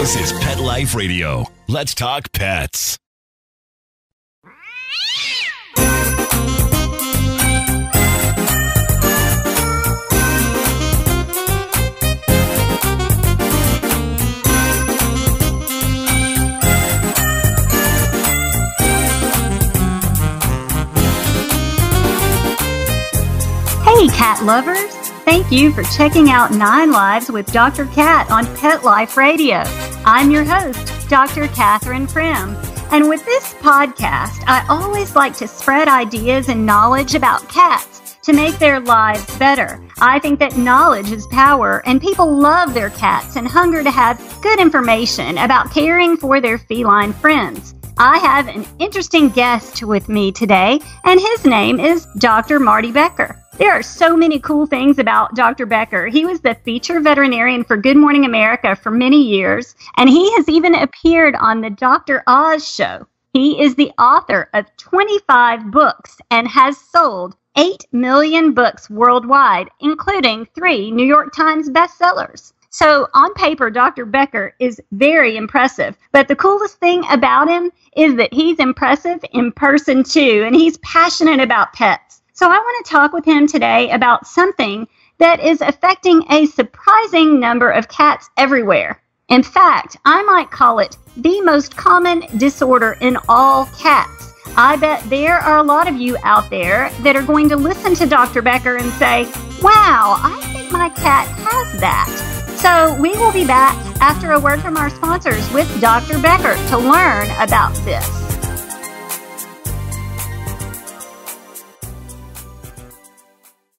This is Pet Life Radio. Let's talk pets. Hey, cat lovers! Thank you for checking out 9 Lives with Dr. Cat on Pet Life Radio. I'm your host, Dr. Catherine Prim. And with this podcast, I always like to spread ideas and knowledge about cats to make their lives better. I think that knowledge is power, and people love their cats and hunger to have good information about caring for their feline friends. I have an interesting guest with me today, and his name is Dr. Marty Becker. There are so many cool things about Dr. Becker. He was the feature veterinarian for Good Morning America for many years, and he has even appeared on the Dr. Oz show. He is the author of 25 books and has sold 8 million books worldwide, including 3 New York Times bestsellers. So on paper, Dr. Becker is very impressive, but the coolest thing about him is that he's impressive in person too, and he's passionate about pets. So I want to talk with him today about something that is affecting a surprising number of cats everywhere. In fact, I might call it the most common disorder in all cats. I bet there are a lot of you out there that are going to listen to Dr. Becker and say, wow, I think my cat has that. So we will be back after a word from our sponsors with Dr. Becker to learn about this.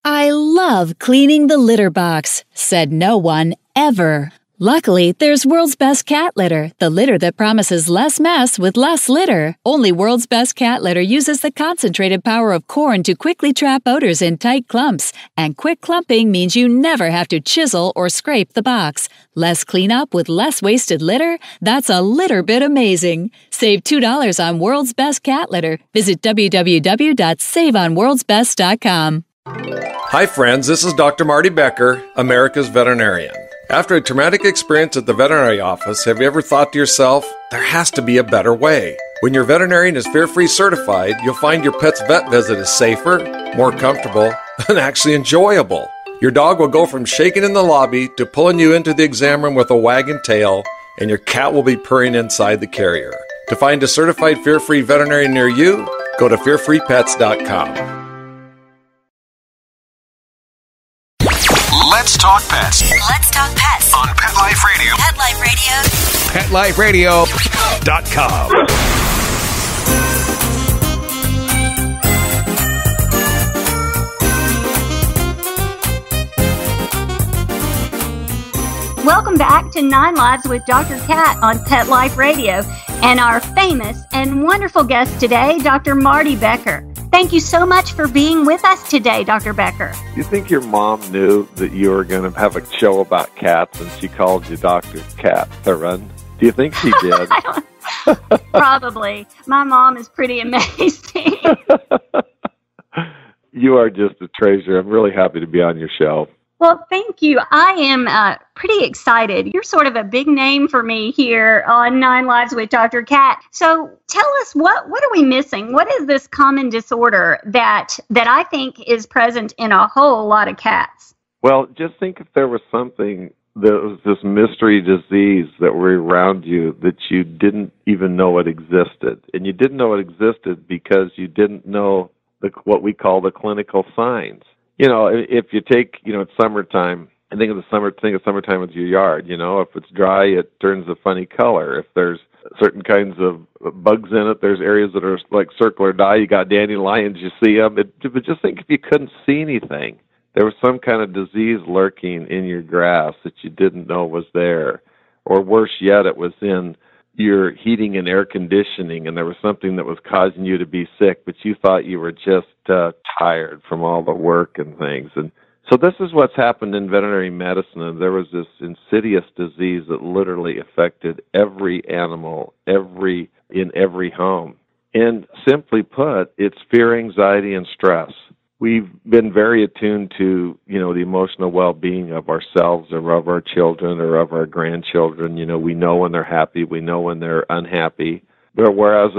I love cleaning the litter box, said no one ever. Luckily, there's World's Best Cat Litter, the litter that promises less mess with less litter. Only World's Best Cat Litter uses the concentrated power of corn to quickly trap odors in tight clumps. And quick clumping means you never have to chisel or scrape the box. Less cleanup with less wasted litter? That's a litter bit amazing. Save $2 on World's Best Cat Litter. Visit www.saveonworldsbest.com. Hi friends, this is Dr. Marty Becker, America's veterinarian. After a traumatic experience at the veterinary office, have you ever thought to yourself, there has to be a better way? When your veterinarian is fear-free certified, you'll find your pet's vet visit is safer, more comfortable, and actually enjoyable. Your dog will go from shaking in the lobby to pulling you into the exam room with a wagging tail, and your cat will be purring inside the carrier. To find a certified fear-free veterinarian near you, go to fearfreepets.com. Let's talk pets. Let's talk pets On Pet Life Radio. Pet Life Radio. PetLifeRadio.com. Welcome back to 9 Lives with Dr. Cat on Pet Life Radio and our famous and wonderful guest today, Dr. Marty Becker. Thank you so much for being with us today, Dr. Becker. Do you think your mom knew that you were going to have a show about cats and she called you Dr. Catherine? Do you think she did? Probably. My mom is pretty amazing. You are just a treasure. I'm really happy to be on your show. Well, thank you. I am pretty excited. You're sort of a big name for me here on 9 Lives with Dr. Cat. So tell us, what are we missing? What is this common disorder that I think is present in a whole lot of cats? Well, just think if there was something that was this mystery disease that were around you that you didn't even know it existed. And you didn't know it existed because you didn't know what we call the clinical signs. You know, if you take, it's summertime, I think of summertime with your yard. If it's dry, it turns a funny color. If there's certain kinds of bugs in it, there's areas that are like circular dye. You got dandelions, you see them. But just think if you couldn't see anything, there was some kind of disease lurking in your grass that you didn't know was there. Or worse yet, it was in your heating and air conditioning, and there was something that was causing you to be sick, but you thought you were just tired from all the work and things. And so this is what's happened in veterinary medicine. And there was this insidious disease that literally affected every animal, in every home. And simply put, it's fear, anxiety, and stress. we've been very attuned to, the emotional well-being of ourselves or of our children or of our grandchildren. We know when they're happy, we know when they're unhappy. But whereas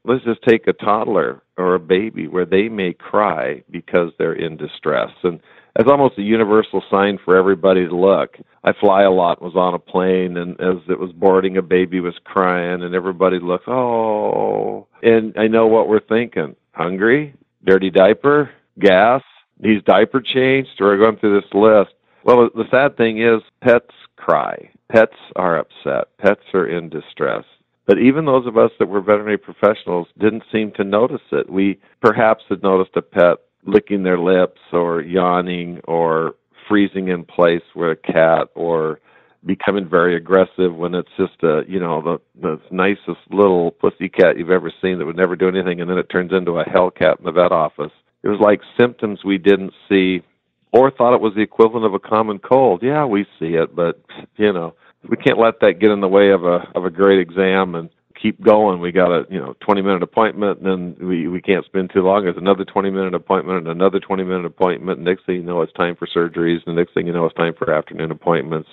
let's just take a toddler or a baby where they may cry because they're in distress. And it's almost a universal sign for everybody to look. I fly a lot, was on a plane, and as it was boarding, a baby was crying, and everybody looks, oh. And I know what we're thinking. Hungry? Dirty diaper? Gas? Needs diaper changed? We're going through this list. Well, the sad thing is pets cry. Pets are upset. Pets are in distress. But even those of us that were veterinary professionals didn't seem to notice it. We perhaps had noticed a pet licking their lips or yawning or freezing in place with a cat or becoming very aggressive when it's just the nicest little pussy cat you've ever seen that would never do anything, and then it turns into a hellcat in the vet office. It was like symptoms we didn't see or thought it was the equivalent of a common cold. Yeah, we see it, but, we can't let that get in the way of a great exam and keep going. We got a 20-minute appointment, and then we can't spend too long. There's another 20-minute appointment and another 20-minute appointment. Next thing you know, it's time for surgeries, and the next thing you know, it's time for afternoon appointments.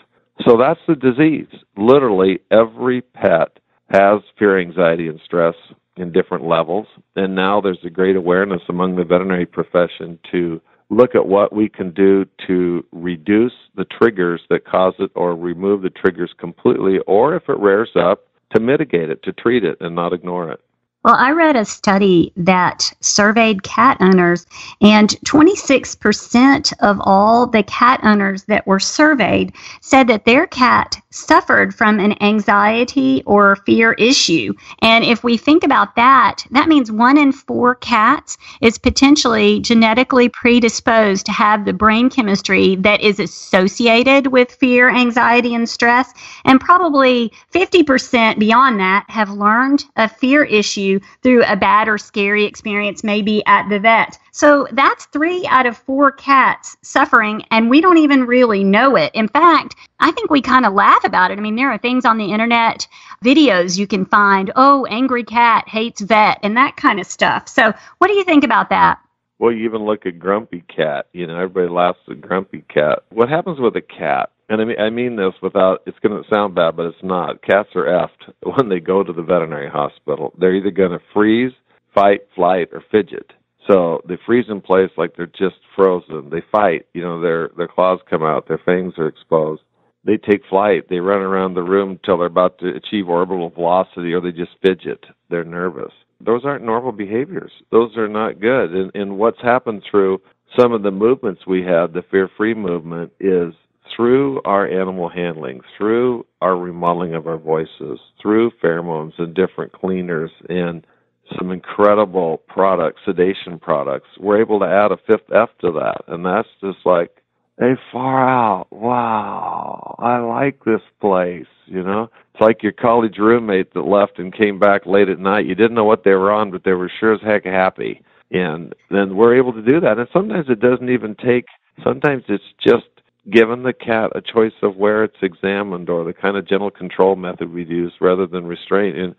So that's the disease. Literally, every pet has fear, anxiety, and stress in different levels, and now there's a great awareness among the veterinary profession to look at what we can do to reduce the triggers that cause it or remove the triggers completely, or if it rears up, to mitigate it, to treat it and not ignore it. Well, I read a study that surveyed cat owners, and 26% of all the cat owners that were surveyed said that their cat suffered from an anxiety or fear issue. And if we think about that, that means 1 in 4 cats is potentially genetically predisposed to have the brain chemistry that is associated with fear, anxiety, and stress. And probably 50% beyond that have learned a fear issue through a bad or scary experience, maybe at the vet. So that's 3 out of 4 cats suffering, and we don't even really know it. In fact, I think we kind of laugh about it. I mean, there are things on the internet, videos you can find, angry cat hates vet, and that kind of stuff. So what do you think about that? Well, you even look at grumpy cat. Everybody laughs at grumpy cat. What happens with a cat? And I mean this without, it's going to sound bad, but it's not. Cats are effed when they go to the veterinary hospital. They're either going to freeze, fight, flight, or fidget. So they freeze in place like they're just frozen. They fight. Their claws come out. Their fangs are exposed. They take flight. They run around the room until they're about to achieve orbital velocity, or they just fidget. They're nervous. Those aren't normal behaviors. Those are not good. And what's happened through some of the movements we had, the fear-free movement, is through our animal handling, through our remodeling of our voices, through pheromones and different cleaners and some incredible products, sedation products, we're able to add a 5th F to that. And that's just like, hey, far out. Wow, I like this place, It's like your college roommate that left and came back late at night. You didn't know what they were on, but they were sure as heck happy. And then we're able to do that. And sometimes it doesn't even take, sometimes it's just giving the cat a choice of where it's examined or the kind of gentle control method we use rather than restraint. And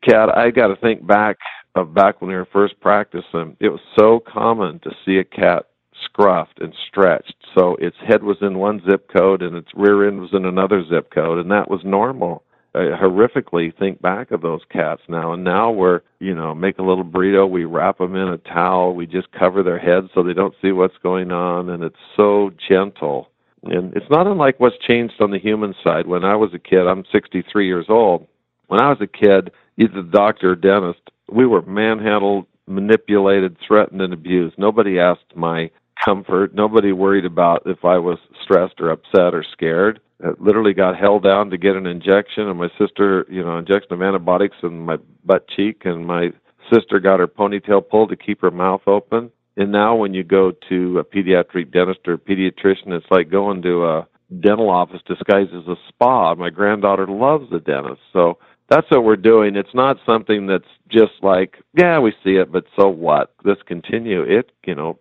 cat, I got to think back when we were first practicing. It was so common to see a cat scruffed and stretched. So its head was in one zip code and its rear end was in another zip code, and that was normal. I horrifically think back of those cats now, and now we're, make a little burrito, we wrap them in a towel, we just cover their heads so they don't see what's going on, and it's so gentle. And it's not unlike what's changed on the human side. When I was a kid, I'm 63 years old. When I was a kid, either the doctor or dentist, we were manhandled, manipulated, threatened, and abused. Nobody asked my comfort. Nobody worried about if I was stressed or upset or scared. I literally got held down to get an injection, and my sister, injection of antibiotics in my butt cheek, and my sister got her ponytail pulled to keep her mouth open. And now when you go to a pediatric dentist or a pediatrician, it's like going to a dental office disguised as a spa. My granddaughter loves the dentist. So that's what we're doing. It's not something that's just like, yeah, we see it, but so what? Let's continue.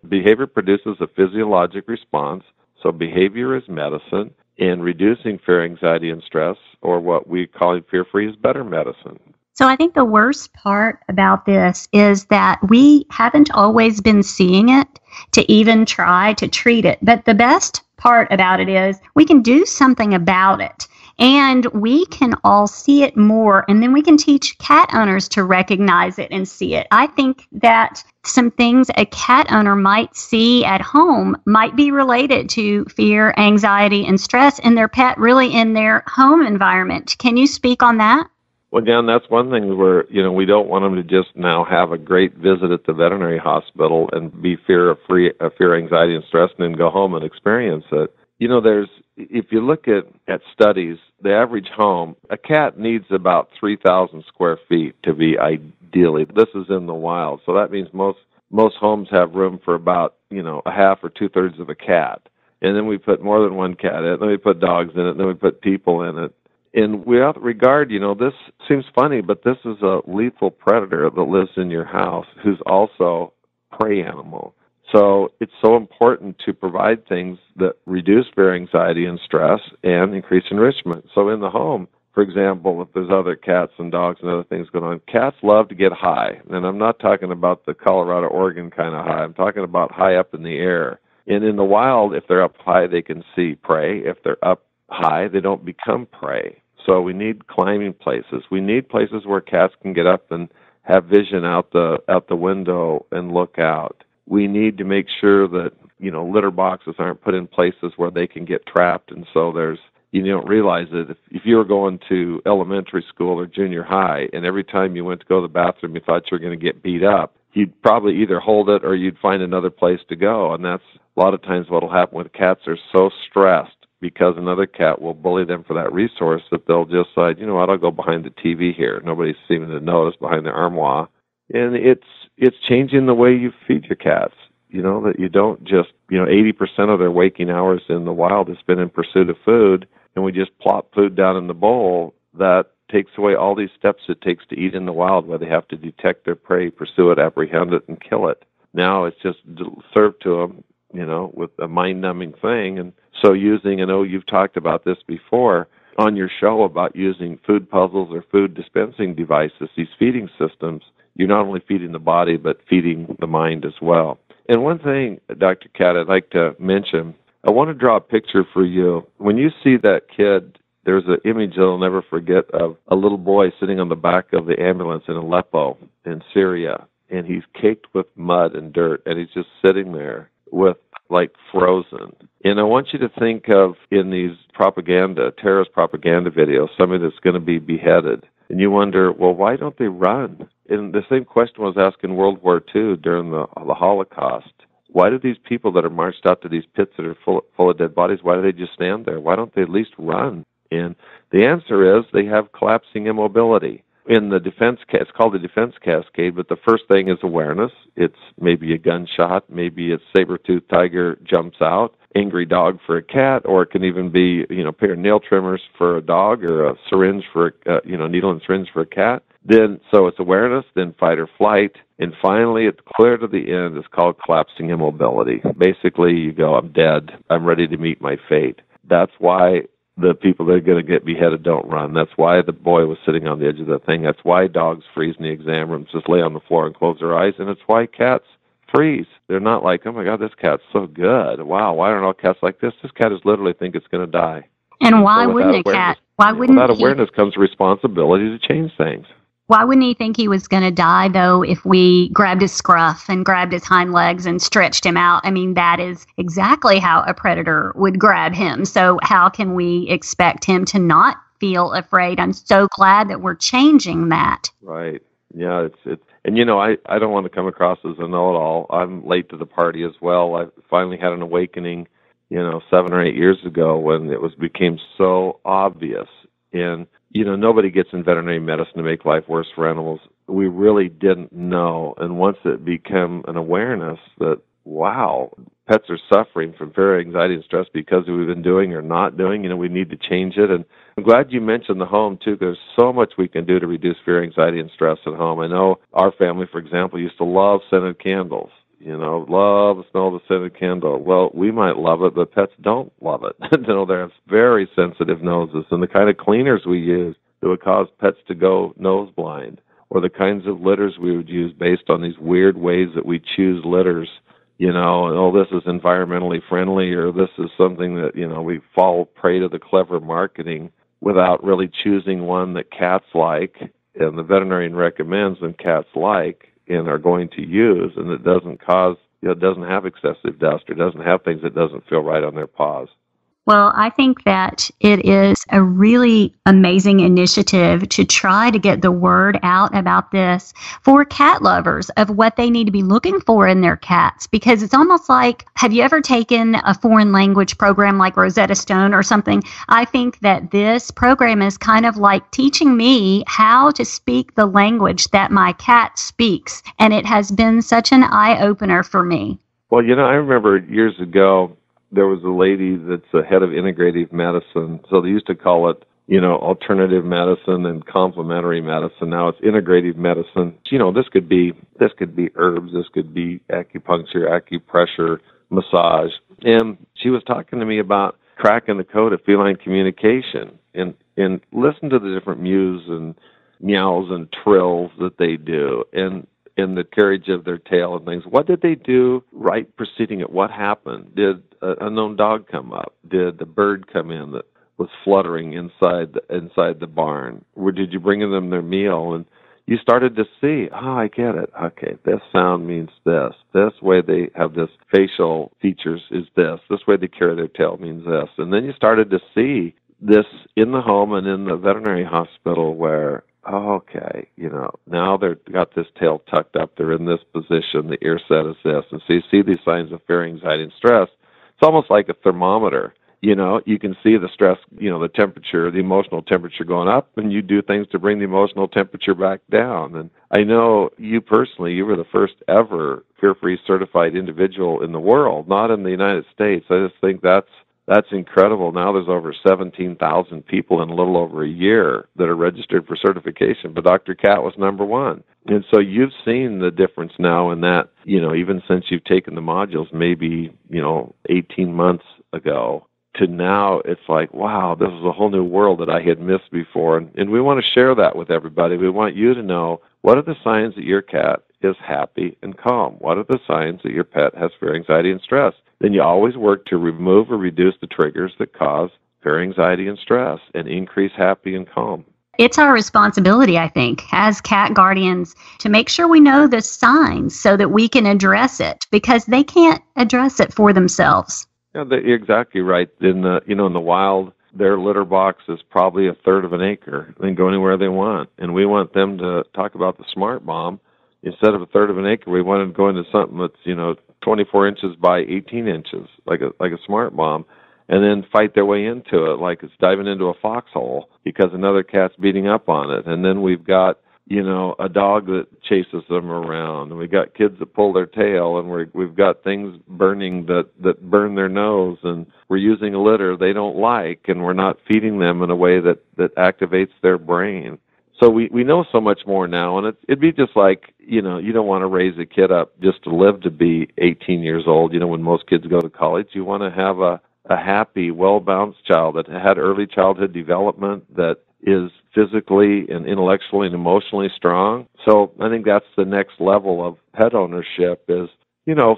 Behavior produces a physiologic response. So behavior is medicine, and reducing fear, anxiety, and stress, or what we call fear-free, is better medicine. So I think the worst part about this is that we haven't always been seeing it. to even try to treat it. But the best part about it is we can do something about it. And we can all see it more, and then we can teach cat owners to recognize it and see it. I think that some things a cat owner might see at home might be related to fear, anxiety, and stress in their pet, really in their home environment. Can you speak on that? Well, Dan, that's one thing where, we don't want them to just now have a great visit at the veterinary hospital and be fear-free, fear, anxiety, and stress, and then go home and experience it. If you look at studies, the average home, a cat needs about 3,000 square feet to be ideally. This is in the wild, so that means most homes have room for about, a half or two-thirds of a cat. And then we put more than one cat in it, then we put dogs in it, then we put people in it. And without regard, this seems funny, but this is a lethal predator that lives in your house who's also a prey animal. So it's so important to provide things that reduce fear, anxiety, and stress and increase enrichment. So in the home, for example, if there's other cats and dogs and other things going on, cats love to get high. And I'm not talking about the Colorado, Oregon kind of high. I'm talking about high up in the air. And in the wild, if they're up high, they can see prey. If they're up high, they don't become prey. So we need climbing places. We need places where cats can get up and have vision out the window and look out. We need to make sure that, litter boxes aren't put in places where they can get trapped. And so you don't realize it. If you were going to elementary school or junior high, and every time you went to go to the bathroom, you thought you were going to get beat up, you'd probably either hold it or you'd find another place to go. And that's a lot of times what will happen with cats. They're so stressed because another cat will bully them for that resource that they'll just decide, I'll go behind the TV here. Nobody's seeming to notice behind the armoire. And it's changing the way you feed your cats, that you don't just, 80% of their waking hours in the wild is spent in pursuit of food, and we just plop food down in the bowl. That takes away all these steps it takes to eat in the wild, where they have to detect their prey, pursue it, apprehend it, and kill it. Now it's just served to them, with a mind-numbing thing. And so I know you've talked about this before on your show about using food puzzles or food dispensing devices, these feeding systems. You're not only feeding the body, but feeding the mind as well. And one thing, Dr. Cat, I'd like to mention, I want to draw a picture for you. When you see that kid, there's an image that I'll never forget of a little boy sitting on the back of the ambulance in Aleppo in Syria, and he's caked with mud and dirt, and he's just sitting there with frozen. And I want you to think of, in these terrorist propaganda videos, somebody that's going to be beheaded. And you wonder, well, why don't they run? And the same question was asked in World War II during the Holocaust. Why do these people that are marched out to these pits that are full of dead bodies, why do they just stand there? Why don't they at least run? And the answer is they have collapsing immobility. In the it's called the defense cascade, but the first thing is awareness. It's maybe a gunshot, maybe it's saber-toothed tiger jumps out, angry dog for a cat, or it can even be, a pair of nail trimmers for a dog, or a syringe for, needle and syringe for a cat. Then, so it's awareness, then fight or flight, and finally, it's clear to the end. It's called collapsing immobility. Basically, you go, I'm dead. I'm ready to meet my fate. That's why the people that are going to get beheaded don't run. That's why the boy was sitting on the edge of that thing. That's why dogs freeze in the exam rooms, just lay on the floor and close their eyes. And it's why cats freeze. They're not like, oh my God, this cat's so good. Wow, why aren't all cats like this? This cat is literally think it's going to die. And why wouldn't a cat? Why wouldn't without awareness comes responsibility to change things. Why wouldn't he think he was going to die, though, if we grabbed his scruff and grabbed his hind legs and stretched him out? I mean, that is exactly how a predator would grab him. So how can we expect him to not feel afraid? I'm so glad that we're changing that. Right. Yeah, it's and I don't want to come across as a know-it-all. I'm late to the party as well. I finally had an awakening, 7 or 8 years ago when it became so obvious. And nobody gets in veterinary medicine to make life worse for animals. We really didn't know. And once it became an awareness that, wow, pets are suffering from fear, anxiety, and stress because we've been doing or not doing, we need to change it. And I'm glad you mentioned the home, too. There's so much we can do to reduce fear, anxiety, and stress at home. I know our family, for example, used to love scented candles. Love the smell of the scented candle. Well, we might love it, but pets don't love it. They have very sensitive noses, and the kind of cleaners we use that would cause pets to go nose blind, or the kinds of litters we would use based on these weird ways that we choose litters, this is environmentally friendly, or this is something that, we fall prey to the clever marketing without really choosing one that cats like, and the veterinarian recommends and cats like and are going to use, and it doesn't cause, it doesn't have excessive dust or doesn't have things that doesn't feel right on their paws. Well, I think that it is a really amazing initiative to try to get the word out about this for cat lovers of what they need to be looking for in their cats, because it's almost like, have you ever taken a foreign language program like Rosetta Stone or something? I think that this program is kind of like teaching me how to speak the language that my cat speaks, and it has been such an eye-opener for me. Well, I remember years ago, there was a lady that's the head of integrative medicine. So they used to call it, alternative medicine and complementary medicine. Now it's integrative medicine. This could be herbs, this could be acupuncture, acupressure, massage. And she was talking to me about cracking the code of feline communication and listen to the different mews and meows and trills that they do, and in the carriage of their tail and things. What did they do right preceding it? What happened? Did an unknown dog come up? Did the bird come in that was fluttering inside the barn? Or did you bring them their meal? And you started to see, I get it. Okay, this sound means this. This way they have this facial features is this. This way they carry their tail means this. And then you started to see this in the home and in the veterinary hospital where, okay, now they've got this tail tucked up, they're in this position, the ear set is this. And so you see these signs of fear, anxiety, and stress. It's almost like a thermometer. You can see the stress, the temperature, the emotional temperature going up, and you do things to bring the emotional temperature back down. And I know you personally, you were the first ever fear-free certified individual in the world, not in the United States. I just think that's incredible. Now there's over 17,000 people in a little over a year that are registered for certification, but Dr. Cat was number one. And so you've seen the difference now in that, even since you've taken the modules, maybe, 18 months ago to now, it's like, wow, this is a whole new world that I had missed before. And we want to share that with everybody. We want you to know, what are the signs that your cat is happy and calm? What are the signs that your pet has fear, anxiety, and stress? Then you always work to remove or reduce the triggers that cause fear, anxiety, and stress and increase happy and calm. It's our responsibility, I think, as cat guardians to make sure we know the signs so that we can address it, because they can't address it for themselves. Yeah, you're exactly right. In the wild, their litter box is probably a third of an acre. They can go anywhere they want. And we want them to talk about the Smart Bomb. Instead of a third of an acre, we want them to go into something that's, 24 inches by 18 inches, like a Smart Bomb, and then fight their way into it like it's diving into a foxhole because another cat's beating up on it. And then we've got, a dog that chases them around, and we've got kids that pull their tail, and we've got things burning that burn their nose, and we're using a litter they don't like, and we're not feeding them in a way that activates their brain. So we know so much more now, and it'd be just like, you don't want to raise a kid up just to live to be 18 years old. When most kids go to college, you want to have a happy, well-balanced child that had early childhood development, that is physically and intellectually and emotionally strong. So I think that's the next level of pet ownership is,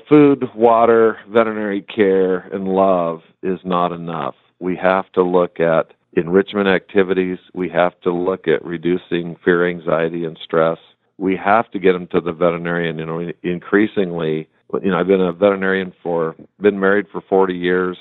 food, water, veterinary care, and love is not enough. We have to look at enrichment activities. We have to look at reducing fear, anxiety, and stress. We have to get them to the veterinarian. Increasingly, I've been a veterinarian been married for 40 years,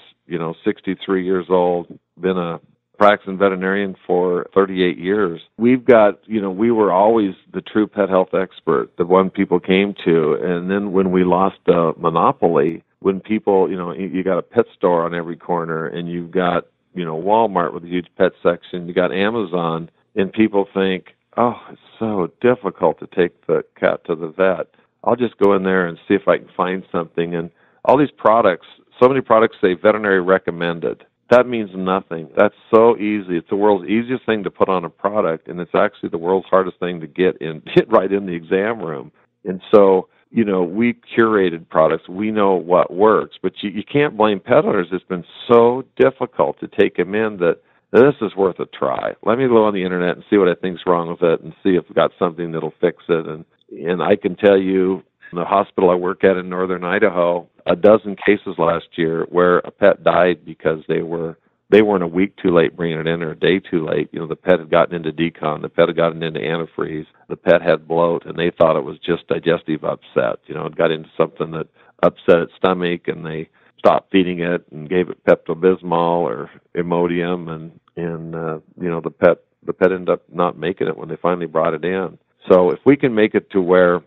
63 years old, been a practicing veterinarian for 38 years. We've got, we were always the true pet health expert, the one people came to. And then when we lost the monopoly, when people, you got a pet store on every corner, and you've got, Walmart with a huge pet section, you got Amazon, and people think, oh, it's so difficult to take the cat to the vet. I'll just go in there and see if I can find something. And all these products, so many products say veterinary recommended. That means nothing. That's so easy. It's the world's easiest thing to put on a product, and it's actually the world's hardest thing to get right in the exam room. And so, we curated products. We know what works, but you can't blame pet owners. It's been so difficult to take them in that this is worth a try. Let me go on the internet and see what I think's wrong with it and see if I've got something that'll fix it. And I can tell you, In the hospital I work at in northern Idaho, a dozen cases last year where a pet died because they weren't a week too late bringing it in or a day too late. The pet had gotten into decon, the pet had gotten into antifreeze, the pet had bloat, and they thought it was just digestive upset. It got into something that upset its stomach, and they stopped feeding it and gave it Pepto-Bismol or Imodium, and the pet ended up not making it when they finally brought it in. So if we can make it to where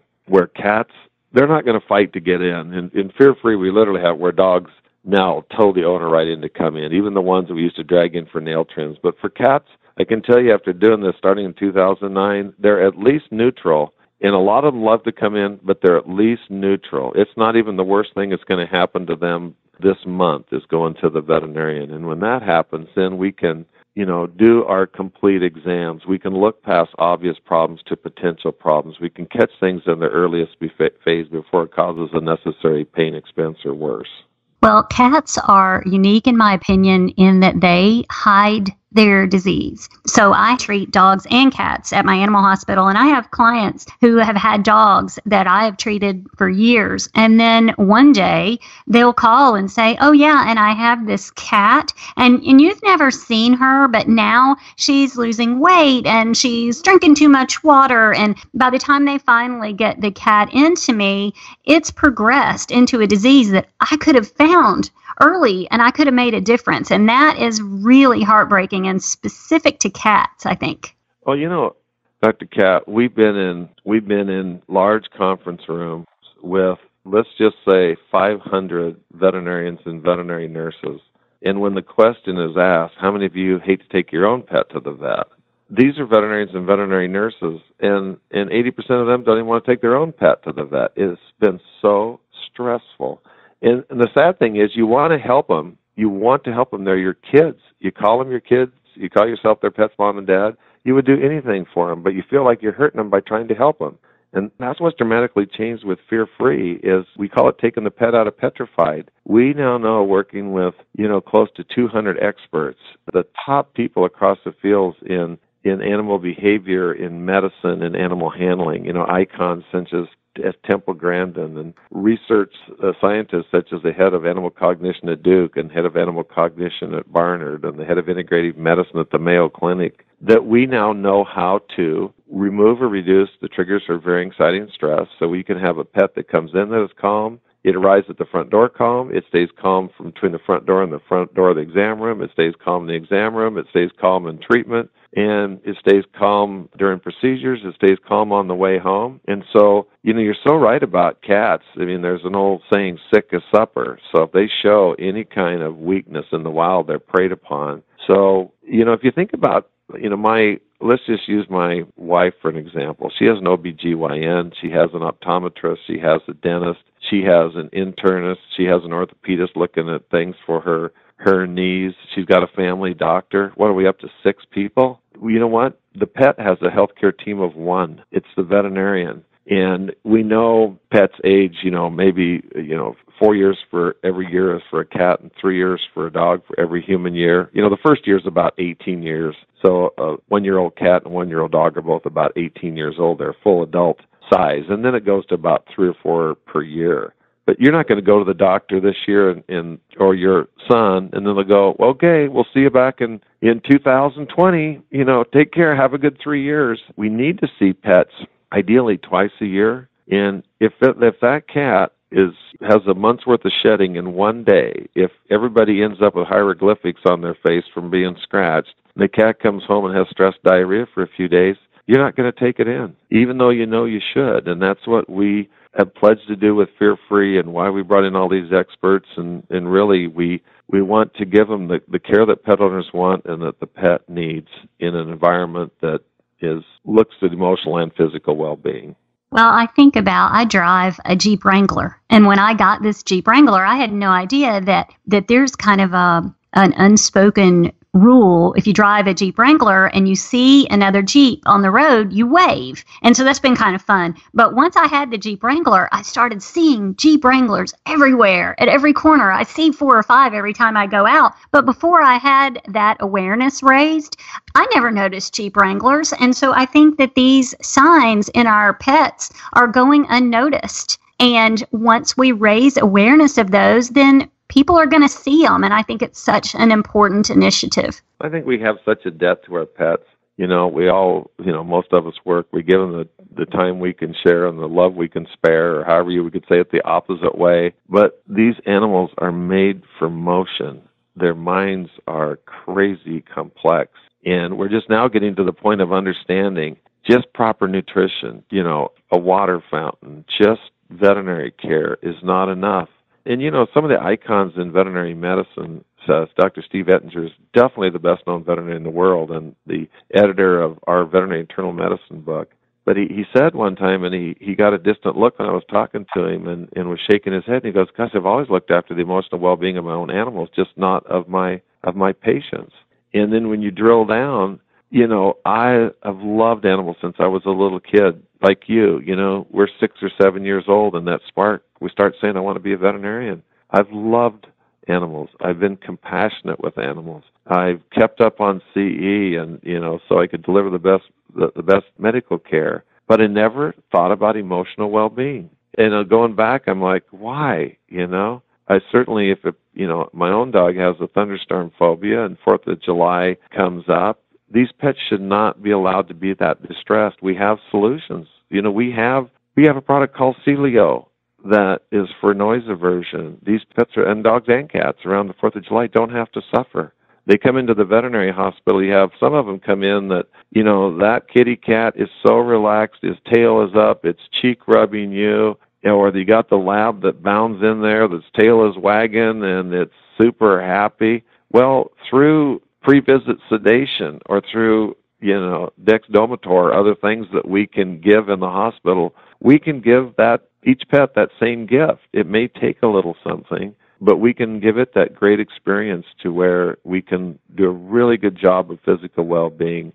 cats, they're not going to fight to get in. In Fear Free, we literally have where dogs now told the owner right in to come in, even the ones that we used to drag in for nail trims. But for cats, I can tell you after doing this starting in 2009, they're at least neutral. And a lot of them love to come in, but they're at least neutral. It's not even the worst thing that's going to happen to them this month is going to the veterinarian. And when that happens, then we can, do our complete exams. We can look past obvious problems to potential problems. We can catch things in the earliest phase before it causes unnecessary pain, expense, or worse. Well, cats are unique, in my opinion, in that they hide their disease. So I treat dogs and cats at my animal hospital, and I have clients who have had dogs that I have treated for years. And then one day they'll call and say, oh yeah, and I have this cat, and you've never seen her, but now she's losing weight and she's drinking too much water. And by the time they finally get the cat into me, it's progressed into a disease that I could have found early, and I could have made a difference. And that is really heartbreaking and specific to cats, I think. Well, Dr. Cat, we've been in large conference rooms with, let's just say, 500 veterinarians and veterinary nurses. And when the question is asked, how many of you hate to take your own pet to the vet? These are veterinarians and veterinary nurses, and 80% of them don't even want to take their own pet to the vet. It's been so stressful. And the sad thing is you want to help them. You want to help them. They're your kids. You call them your kids. You call yourself their pet's mom and dad. You would do anything for them, but you feel like you're hurting them by trying to help them. And that's what's dramatically changed with Fear Free is we call it taking the pet out of petrified. We now know, working with, close to 200 experts, the top people across the fields in animal behavior, in medicine, and animal handling, icons such as Temple Grandin and research scientists such as the head of animal cognition at Duke and head of animal cognition at Barnard and the head of integrative medicine at the Mayo Clinic, that we now know how to remove or reduce the triggers for very anxiety and stress so we can have a pet that comes in that is calm. It arrives at the front door calm. It stays calm from between the front door and the front door of the exam room. It stays calm in the exam room. It stays calm in treatment. And it stays calm during procedures. It stays calm on the way home. And so, you're so right about cats. There's an old saying, sick as supper. So if they show any kind of weakness in the wild, they're preyed upon. So, if you think about, let's just use my wife for an example. She has an OBGYN. She has an optometrist. She has a dentist. She has an internist. She has an orthopedist looking at things for her knees. She's got a family doctor. What are we up to, 6 people? Well, you know what? The pet has a healthcare team of 1. It's the veterinarian. And we know pets age, maybe, 4 years for every year is for a cat and 3 years for a dog for every human year. The first year is about 18 years. So a 1-year-old cat and a 1-year-old dog are both about 18 years old. They're full adult size. And then it goes to about 3 or 4 per year. But you're not going to go to the doctor this year or your son, and then they'll go, well, okay, we'll see you back in 2020. Take care. Have a good 3 years. We need to see pets ideally twice a year. And if that cat has a month's worth of shedding in one day, if everybody ends up with hieroglyphics on their face from being scratched, and the cat comes home and has stress diarrhea for a few days, you're not going to take it in, even though you should. And that's what we have pledged to do with Fear Free and why we brought in all these experts. And really, we want to give them the care that pet owners want and that the pet needs in an environment that looks at emotional and physical well-being. Well, I drive a Jeep Wrangler. And when I got this Jeep Wrangler, I had no idea that there's kind of an unspoken rule. If you drive a Jeep Wrangler and you see another Jeep on the road, you wave. And so that's been kind of fun. But once I had the Jeep Wrangler, I started seeing Jeep Wranglers everywhere, at every corner. I see 4 or 5 every time I go out. But before I had that awareness raised, I never noticed Jeep Wranglers. And so I think that these signs in our pets are going unnoticed. And once we raise awareness of those, then people are going to see them. And I think it's such an important initiative. I think we have such a debt to our pets. We all, most of us work. We give them the time we can share and the love we can spare, or however you could say it the opposite way. But these animals are made for motion. Their minds are crazy complex. And we're just now getting to the point of understanding just proper nutrition, a water fountain, just veterinary care is not enough. And, some of the icons in veterinary medicine, says Dr. Steve Ettinger is definitely the best-known veterinarian in the world and the editor of our veterinary internal medicine book. But he said one time, and he got a distant look when I was talking to him and was shaking his head, and he goes, gosh, I've always looked after the emotional well-being of my own animals, just not of my patients. And then when you drill down, I have loved animals since I was a little kid, like you. We're 6 or 7 years old, and that spark, we start saying, I want to be a veterinarian. I've loved animals. I've been compassionate with animals. I've kept up on CE, and so I could deliver the best medical care. But I never thought about emotional well-being. And going back, I'm like, why? I certainly, my own dog has a thunderstorm phobia, and 4th of July comes up. These pets should not be allowed to be that distressed. We have solutions. We have a product called Celio that is for noise aversion. These pets and dogs and cats around the 4th of July don't have to suffer. They come into the veterinary hospital. You have some of them come in that, that kitty cat is so relaxed, his tail is up, it's cheek rubbing you, or you got the lab that bounds in there, its tail is wagging, and it's super happy. Well, through pre-visit sedation or through, dexdomitor or other things that we can give in the hospital, we can give each pet that same gift. It may take a little something, but we can give it that great experience to where we can do a really good job of physical well-being,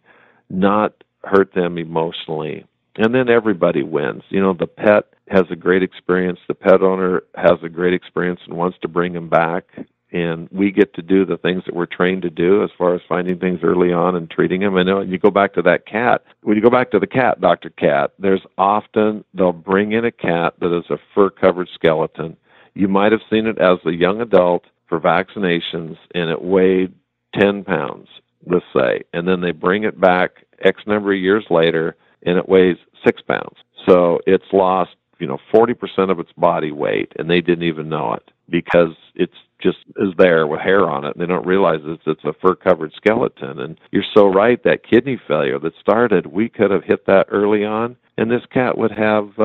not hurt them emotionally. And then everybody wins. The pet has a great experience. The pet owner has a great experience and wants to bring them back. And we get to do the things that we're trained to do as far as finding things early on and treating them. I know, and you go back to that cat. When you go back to the cat, Dr. Cat, they'll bring in a cat that is a fur-covered skeleton. You might have seen it as a young adult for vaccinations, and it weighed 10 pounds, let's say. And then they bring it back X number of years later, and it weighs 6 pounds. So it's lost, 40% of its body weight, and they didn't even know it because it's just is there with hair on it, and they don't realize it's a fur-covered skeleton. And you're so right, that kidney failure that started, we could have hit that early on, and this cat would have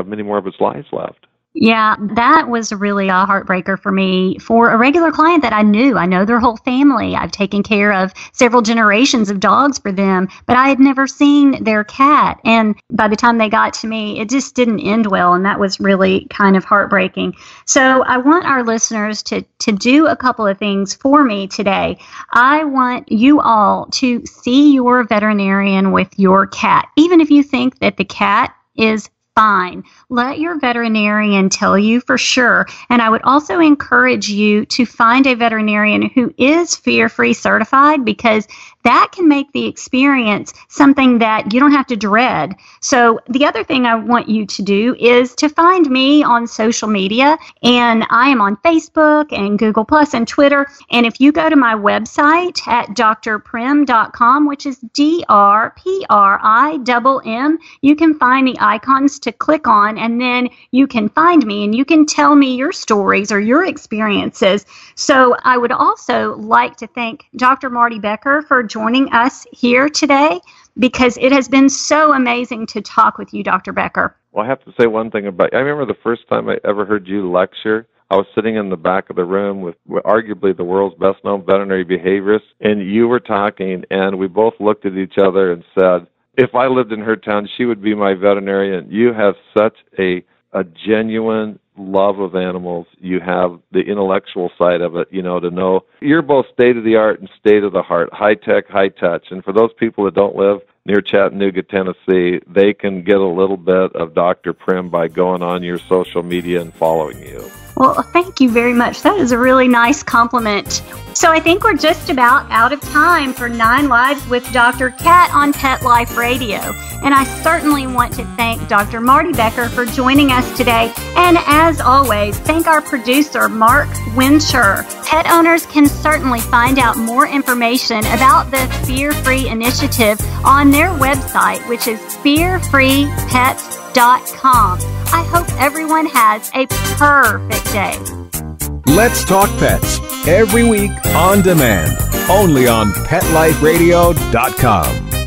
many more of its lives left. Yeah, that was really a heartbreaker for me for a regular client that I knew. I know their whole family. I've taken care of several generations of dogs for them, but I had never seen their cat. And by the time they got to me, it just didn't end well, and that was really kind of heartbreaking. So I want our listeners to do a couple of things for me today. I want you all to see your veterinarian with your cat, even if you think that the cat is fine. Let your veterinarian tell you for sure. And I would also encourage you to find a veterinarian who is fear-free certified, because that can make the experience something that you don't have to dread. So the other thing I want you to do is to find me on social media, and I am on Facebook and Google Plus and Twitter. And if you go to my website at drprim.com, which is DRPRIMM, you can find the icons to click on, and then you can find me and you can tell me your stories or your experiences. So I would also like to thank Dr. Marty Becker for joining us here today, because it has been so amazing to talk with you, Dr. Becker. Well, I have to say one thing I remember the first time I ever heard you lecture, I was sitting in the back of the room with arguably the world's best-known veterinary behaviorist, and you were talking, and we both looked at each other and said, if I lived in her town, she would be my veterinarian. You have such a genuine love of animals. You have the intellectual side of it, to know you're both state-of-the-art and state-of-the-heart, high-tech, high-touch. And for those people that don't live near Chattanooga, Tennessee, they can get a little bit of Dr. Prim by going on your social media and following you. Well, thank you very much. That is a really nice compliment. So I think we're just about out of time for 9 Lives with Dr. Cat on Pet Life Radio. And I certainly want to thank Dr. Marty Becker for joining us today. And as always, thank our producer, Mark Wincher. Pet owners can certainly find out more information about the Fear Free initiative on their website, which is fearfreepets.com. I hope everyone has a perfect day. Let's Talk Pets, every week on demand, only on PetLifeRadio.com.